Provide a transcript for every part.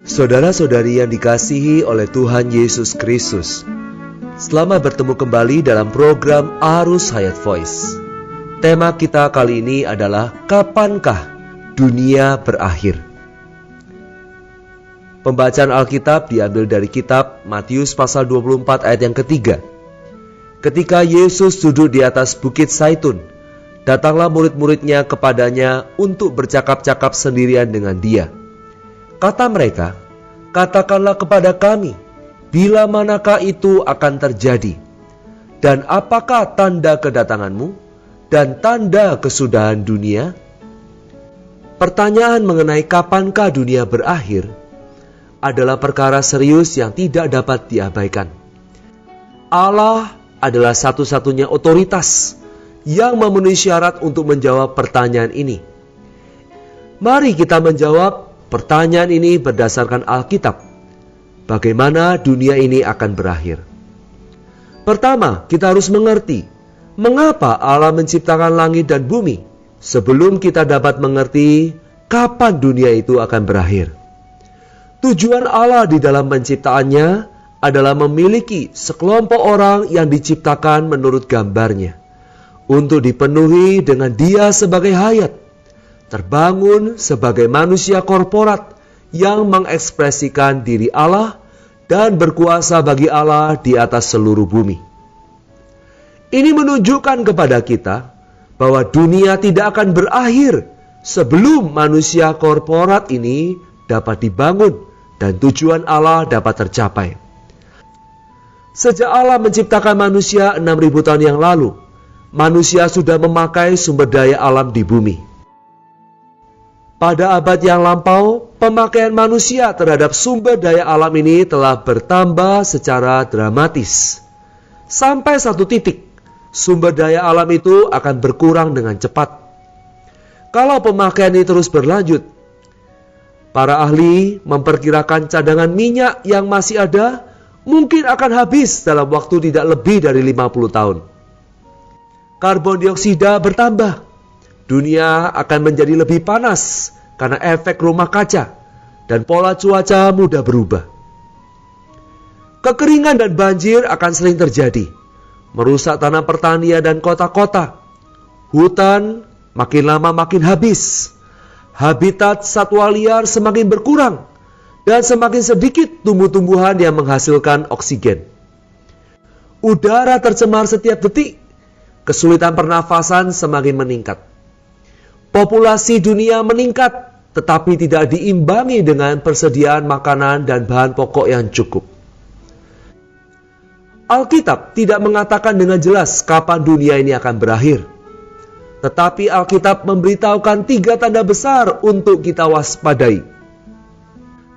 Saudara-saudari yang dikasihi oleh Tuhan Yesus Kristus, selamat bertemu kembali dalam program Arus Hayat Voice. Tema kita kali ini adalah kapankah dunia berakhir? Pembacaan Alkitab diambil dari kitab Matius pasal 24 ayat yang ketiga. Ketika Yesus duduk di atas bukit Zaitun, datanglah murid-muridnya kepadanya untuk bercakap-cakap sendirian dengan dia. Kata mereka, "Katakanlah kepada kami, bila manakah itu akan terjadi? Dan apakah tanda kedatanganmu dan tanda kesudahan dunia?" Pertanyaan mengenai kapankah dunia berakhir adalah perkara serius yang tidak dapat diabaikan. Allah adalah satu-satunya otoritas yang memenuhi syarat untuk menjawab pertanyaan ini. Mari kita menjawab pertanyaan ini berdasarkan Alkitab. Bagaimana dunia ini akan berakhir? Pertama, kita harus mengerti mengapa Allah menciptakan langit dan bumi sebelum kita dapat mengerti kapan dunia itu akan berakhir. Tujuan Allah di dalam penciptaannya adalah memiliki sekelompok orang yang diciptakan menurut gambarnya, untuk dipenuhi dengan Dia sebagai hayat, terbangun sebagai manusia korporat yang mengekspresikan diri Allah dan berkuasa bagi Allah di atas seluruh bumi. Ini menunjukkan kepada kita bahwa dunia tidak akan berakhir sebelum manusia korporat ini dapat dibangun dan tujuan Allah dapat tercapai. Sejak Allah menciptakan manusia 6.000 tahun yang lalu, manusia sudah memakai sumber daya alam di bumi. Pada abad yang lampau, pemakaian manusia terhadap sumber daya alam ini telah bertambah secara dramatis. Sampai satu titik, sumber daya alam itu akan berkurang dengan cepat. Kalau pemakaian ini terus berlanjut, para ahli memperkirakan cadangan minyak yang masih ada mungkin akan habis dalam waktu tidak lebih dari 50 tahun. Karbon dioksida bertambah. Dunia akan menjadi lebih panas karena efek rumah kaca dan pola cuaca mudah berubah. Kekeringan dan banjir akan sering terjadi, merusak tanah pertanian dan kota-kota. Hutan makin lama makin habis. Habitat satwa liar semakin berkurang dan semakin sedikit tumbuh-tumbuhan yang menghasilkan oksigen. Udara tercemar setiap detik. Kesulitan pernafasan semakin meningkat. Populasi dunia meningkat, tetapi tidak diimbangi dengan persediaan makanan dan bahan pokok yang cukup. Alkitab tidak mengatakan dengan jelas kapan dunia ini akan berakhir. Tetapi Alkitab memberitahukan 3 tanda besar untuk kita waspadai.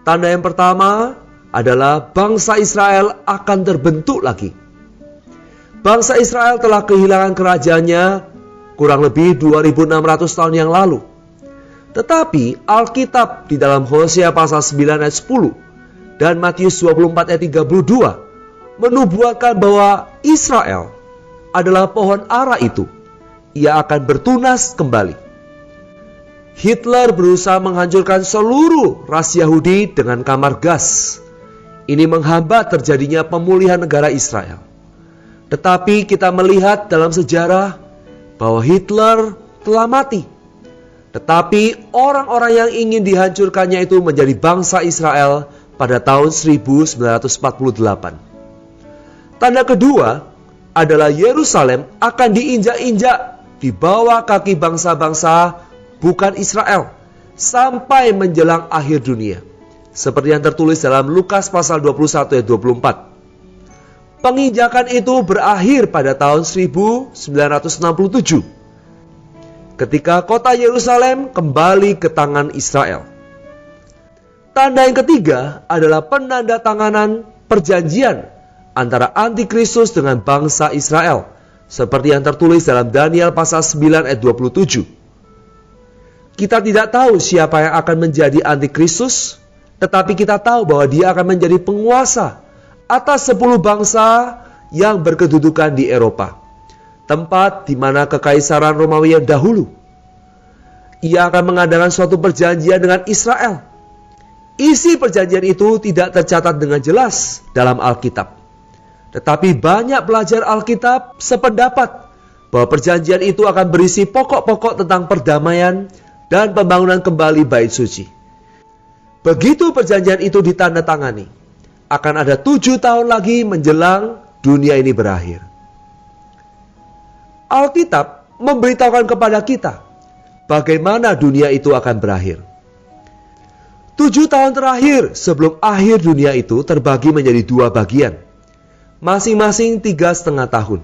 Tanda yang pertama adalah bangsa Israel akan terbentuk lagi. Bangsa Israel telah kehilangan kerajaannya kurang lebih 2600 tahun yang lalu. Tetapi Alkitab di dalam Hosea pasal 9 ayat 10 dan Matius 24 ayat 32 menubuatkan bahwa Israel adalah pohon ara itu. Ia akan bertunas kembali. Hitler berusaha menghancurkan seluruh ras Yahudi dengan kamar gas. Ini menghambat terjadinya pemulihan negara Israel. Tetapi kita melihat dalam sejarah bahwa Hitler telah mati. Tetapi orang-orang yang ingin dihancurkannya itu menjadi bangsa Israel pada tahun 1948. Tanda kedua adalah Yerusalem akan diinjak-injak di bawah kaki bangsa-bangsa bukan Israel sampai menjelang akhir dunia. Seperti yang tertulis dalam Lukas pasal 21 ayat 24. Penginjakan itu berakhir pada tahun 1967 ketika kota Yerusalem kembali ke tangan Israel. Tanda yang ketiga adalah penandatanganan perjanjian antara Antikristus dengan bangsa Israel, seperti yang tertulis dalam Daniel pasal 9 ayat 27. Kita tidak tahu siapa yang akan menjadi Antikristus, tetapi kita tahu bahwa dia akan menjadi penguasa atas 10 bangsa yang berkedudukan di Eropa, tempat di mana kekaisaran Romawi yang dahulu. Ia akan mengadakan suatu perjanjian dengan Israel. Isi perjanjian itu tidak tercatat dengan jelas dalam Alkitab. Tetapi banyak pelajar Alkitab sependapat bahwa perjanjian itu akan berisi pokok-pokok tentang perdamaian dan pembangunan kembali bait suci. Begitu perjanjian itu ditandatangani, akan ada 7 tahun lagi menjelang dunia ini berakhir. Alkitab memberitahukan kepada kita bagaimana dunia itu akan berakhir. 7 tahun terakhir sebelum akhir dunia itu terbagi menjadi 2 bagian, masing-masing 3,5 tahun.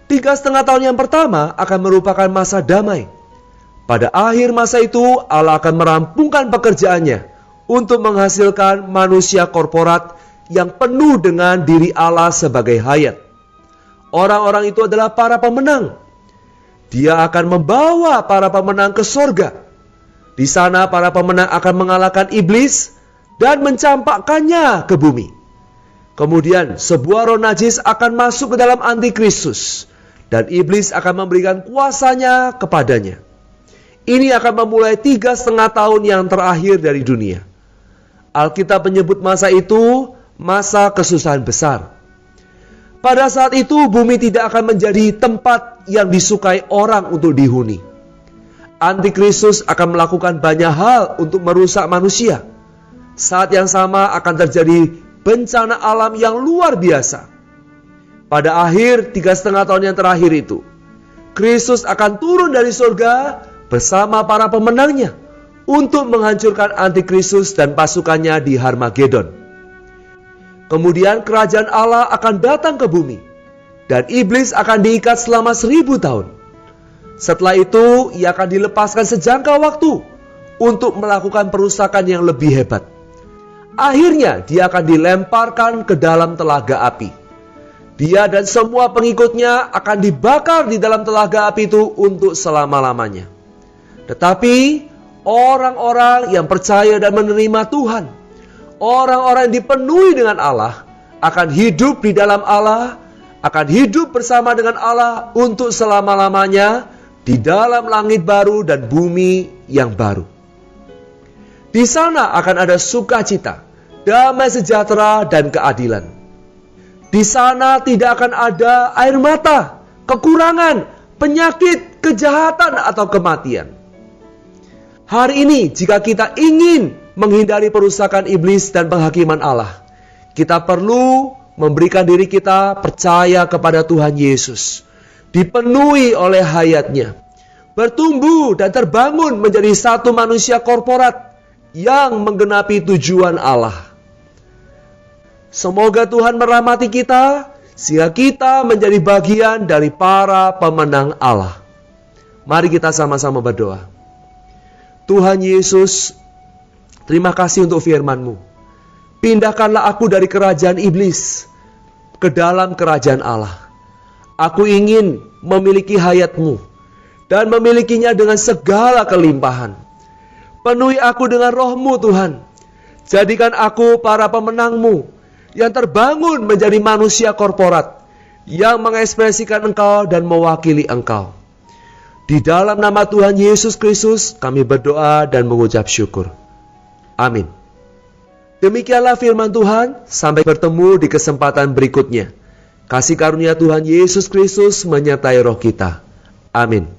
3,5 tahun yang pertama akan merupakan masa damai. Pada akhir masa itu Allah akan merampungkan pekerjaannya untuk menghasilkan manusia korporat yang penuh dengan diri Allah sebagai hayat. Orang-orang itu adalah para pemenang. Dia akan membawa para pemenang ke sorga. Di sana para pemenang akan mengalahkan iblis dan mencampakkannya ke bumi. Kemudian sebuah roh najis akan masuk ke dalam antikristus dan iblis akan memberikan kuasanya kepadanya. Ini akan memulai 3,5 tahun yang terakhir dari dunia. Alkitab menyebut masa itu masa kesusahan besar. Pada saat itu bumi tidak akan menjadi tempat yang disukai orang untuk dihuni. Antikristus akan melakukan banyak hal untuk merusak manusia. Saat yang sama akan terjadi bencana alam yang luar biasa. Pada akhir 3,5 tahun yang terakhir itu, Kristus akan turun dari surga bersama para pemenangnya untuk menghancurkan antikristus dan pasukannya di Harmagedon. Kemudian kerajaan Allah akan datang ke bumi dan iblis akan diikat selama 1000 tahun. Setelah itu, ia akan dilepaskan sejangka waktu untuk melakukan perusakan yang lebih hebat. Akhirnya, dia akan dilemparkan ke dalam telaga api. Dia dan semua pengikutnya akan dibakar di dalam telaga api itu untuk selama-lamanya. Tetapi, orang-orang yang percaya dan menerima Tuhan, orang-orang yang dipenuhi dengan Allah, akan hidup di dalam Allah, akan hidup bersama dengan Allah untuk selama-lamanya, di dalam langit baru dan bumi yang baru. Di sana akan ada sukacita, damai sejahtera dan keadilan. Di sana tidak akan ada air mata, kekurangan, penyakit, kejahatan atau kematian. Hari ini jika kita ingin menghindari perusakan iblis dan penghakiman Allah, kita perlu memberikan diri kita percaya kepada Tuhan Yesus, dipenuhi oleh hayatnya, bertumbuh dan terbangun menjadi satu manusia korporat yang menggenapi tujuan Allah. Semoga Tuhan merahmati kita sehingga kita menjadi bagian dari para pemenang Allah. Mari kita sama-sama berdoa. Tuhan Yesus, terima kasih untuk firman-Mu. Pindahkanlah aku dari kerajaan iblis ke dalam kerajaan Allah. Aku ingin memiliki hayat-Mu dan memilikinya dengan segala kelimpahan. Penuhi aku dengan Roh-Mu Tuhan. Jadikan aku para pemenang-Mu yang terbangun menjadi manusia korporat yang mengekspresikan Engkau dan mewakili Engkau. Di dalam nama Tuhan Yesus Kristus kami berdoa dan mengucap syukur. Amin. Demikianlah firman Tuhan. Sampai bertemu di kesempatan berikutnya. Kasih karunia Tuhan Yesus Kristus menyertai roh kita. Amin.